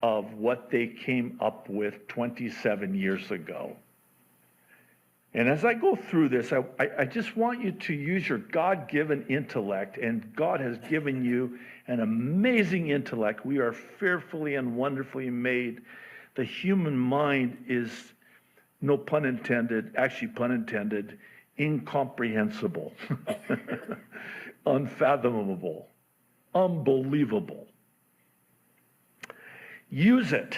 of what they came up with 27 years ago. And as I go through this, I just want you to use your God-given intellect, and God has given you an amazing intellect. We are fearfully and wonderfully made. The human mind is, no pun intended, actually pun intended, incomprehensible, unfathomable, unbelievable. Use it.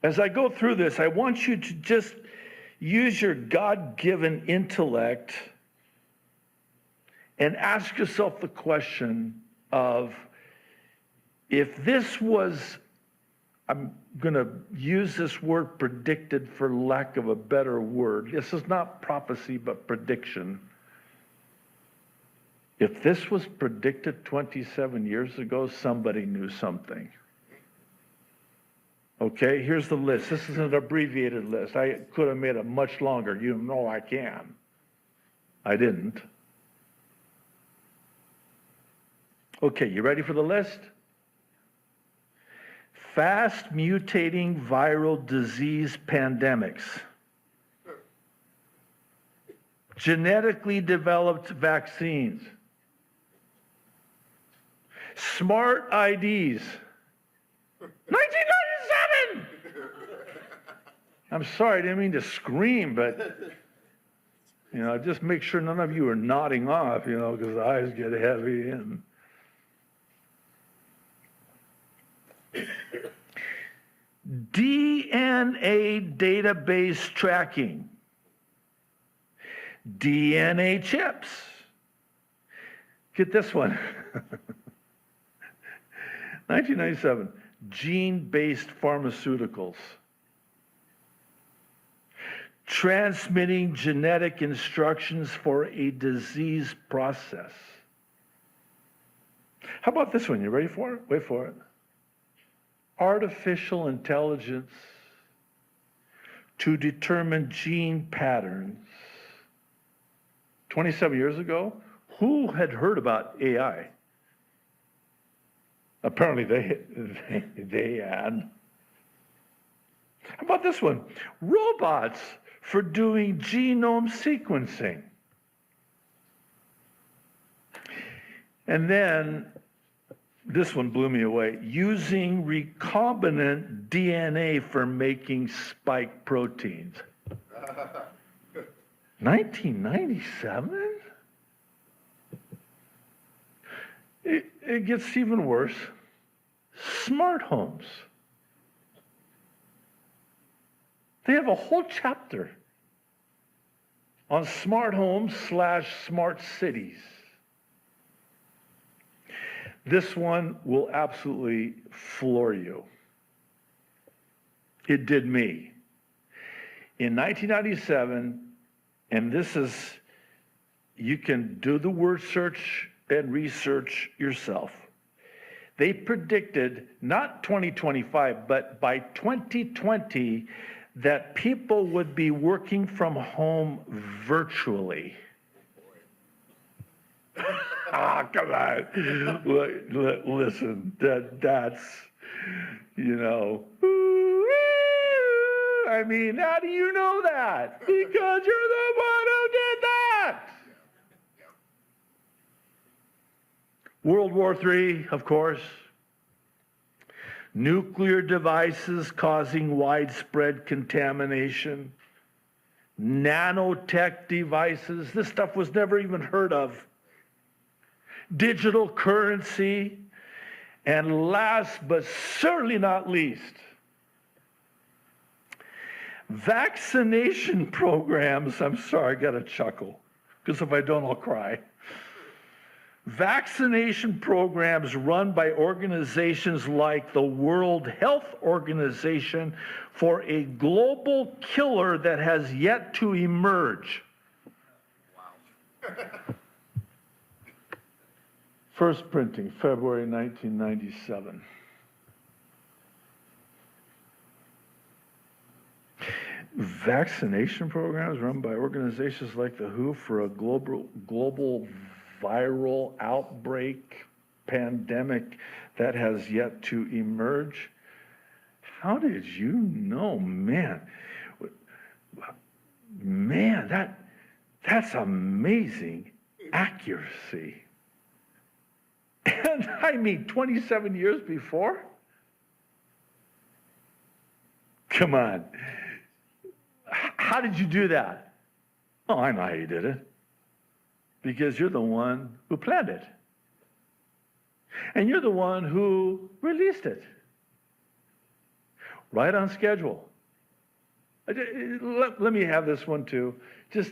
As I go through this, I want you to just use your God-given intellect and ask yourself the question of, if this was, I'm going to use this word predicted for lack of a better word. This is not prophecy, but prediction. If this was predicted 27 years ago, somebody knew something. Okay, here's the list. This is an abbreviated list. I could have made it much longer. You know I can. I didn't. Okay, you ready for the list? Fast mutating viral disease pandemics. Genetically developed vaccines. Smart IDs. 1997! I'm sorry, I didn't mean to scream, but, just make sure none of you are nodding off, because the eyes get heavy. And DNA database tracking. DNA chips. Get this one. 1997. Gene-based pharmaceuticals. Transmitting genetic instructions for a disease process. How about this one? You ready for it? Wait for it. Artificial intelligence to determine gene patterns. 27 years ago, who had heard about AI? Apparently they had. How about this one? Robots for doing genome sequencing. And then this one blew me away. Using recombinant DNA for making spike proteins. 1997? It gets even worse. Smart homes. They have a whole chapter on smart homes / smart cities. This one will absolutely floor you. It did me. In 1997, and this is, you can do the word search and research yourself. They predicted, not 2025, but by 2020, that people would be working from home virtually. Come on. Listen, that's, I mean, how do you know that? Because you're the one who did that. World War III, of course. Nuclear devices causing widespread contamination. Nanotech devices. This stuff was never even heard of. Digital currency. And last but certainly not least, vaccination programs. I'm sorry, I got to chuckle, because if I don't, I'll cry. Vaccination programs run by organizations like the World Health Organization for a global killer that has yet to emerge. Wow. First printing, February 1997. Vaccination programs run by organizations like the WHO for a global viral outbreak. pandemic that has yet to emerge. How did you know? Man, that's amazing accuracy. And I mean, 27 years before? Come on. How did you do that? Oh, I know how you did it. Because you're the one who planned it. And you're the one who released it. Right on schedule. Let me have this one too. Just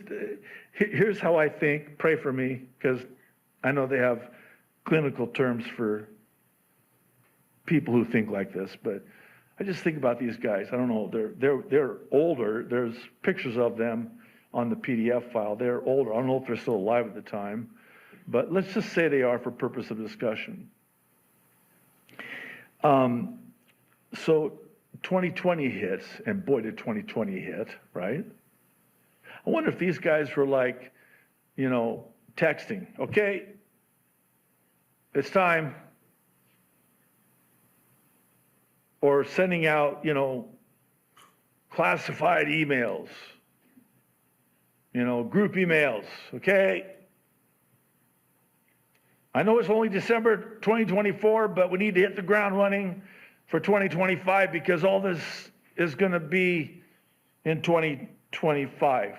here's how I think. Pray for me, because I know they have clinical terms for people who think like this, but I just think about these guys. I don't know. They're older. There's pictures of them on the PDF file. They're older. I don't know if they're still alive at the time, but let's just say they are for purpose of discussion. So 2020 hits, and boy, did 2020 hit, right? I wonder if these guys were like, texting, okay, it's time. Or sending out, classified emails, group emails, okay? I know it's only December 2024, but we need to hit the ground running for 2025 because all this is going to be in 2025.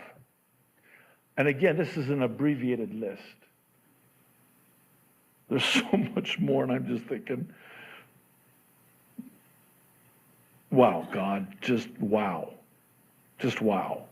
And again, this is an abbreviated list. There's so much more, and I'm just thinking, wow, God, just wow. Just wow.